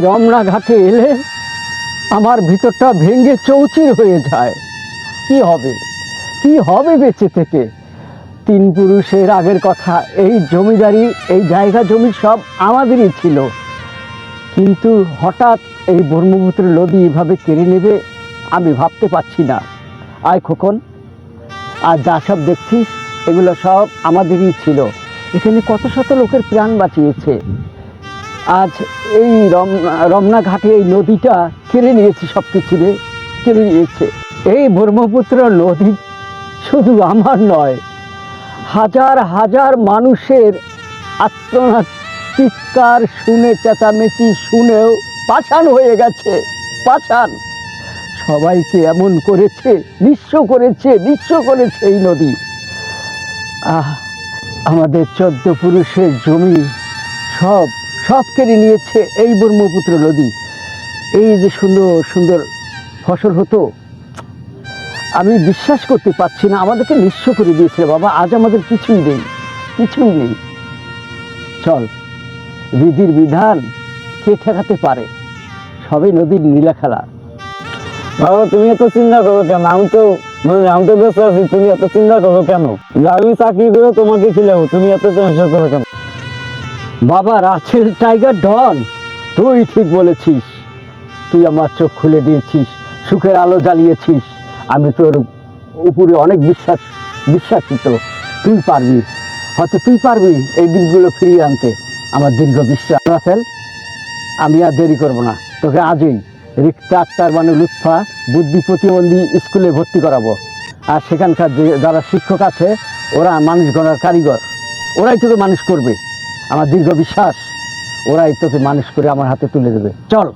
রমনা ঘাটে এলে আমার ভিতরটা ভেঙে চৌচির হয়ে যায়। কি হবে, কি হবে বেঁচে থেকে? তিন পুরুষের আগের কথা, এই জমিদারি, এই জায়গা জমি সব আমাদেরই ছিল, কিন্তু হঠাৎ এই ব্রহ্মপুত্র নদী এভাবে কেড়ে নেবে আমি ভাবতে পারছি না। আয় খোকন, আর যা সব দেখছিস এগুলো সব আমাদেরই ছিল। এখানে কত শত লোকের প্রাণ বাঁচিয়েছে। আজ এই রমনা ঘাটে এই নদীটা কেড়ে নিয়েছে, সব কিছু কেড়ে নিয়েছে। এই ব্রহ্মপুত্র নদী শুধু আমার নয়, হাজার হাজার মানুষের আত্মনাদ, চিৎকার শুনে, চেঁচামেচি শুনেও পাষাণ হয়ে গেছে, পাষাণ। সবাইকে এমন করেছে, নিঃস্ব করেছে, নিঃস্ব করেছে এই নদী। আমাদের 14 পুরুষের জমি সব সব কেড়ে নিয়েছে এই ব্রহ্মপুত্র নদী। এই যে সুন্দর সুন্দর ফসল হতো, আমি বিশ্বাস করতে পারছি না, আমাদেরকে নিঃস্ব করে দিয়েছে বাবা। আজ আমাদের কিছুই নেই, কিছুই নেই। চল, বিধির বিধান কে ঠেকাতে পারে? সবই নদীর নীলা খেলা। বাবা তুমি এত চিন্তা করো কেন? আমি তো ব্যস্ত আছি, তুমি এত চিন্তা করো কেন? আমি চাকরি করে তোমাকে খিলাবো, তুমি এত টেনশন করো কেন? বাবা রাসেল টাইগার ডন, তুই ঠিক বলেছিস। তুই আমার চোখ খুলে দিয়েছিস, সুখের আলো জ্বালিয়েছিস। আমি তোর উপরে অনেক বিশ্বাসিত। তুই পারবি, হয়তো তুই পারবি এই দিনগুলো ফিরিয়ে আনতে, আমার দীর্ঘ বিশ্বাস। রাসেল, আমি আর দেরি করব না, তোকে আজই রিক্তা আক্তার মানে লুৎফা বুদ্ধি প্রতিবন্ধী স্কুলে ভর্তি করাবো। আর সেখানকার যারা শিক্ষক আছে ওরা মানুষ গড়ার কারিগর, ওরাই তোকে মানুষ করবে। আমার দীর্ঘ বিশ্বাস, ওরাই তোকে মানুষ করে আমার হাতে তুলে দেবে। চল।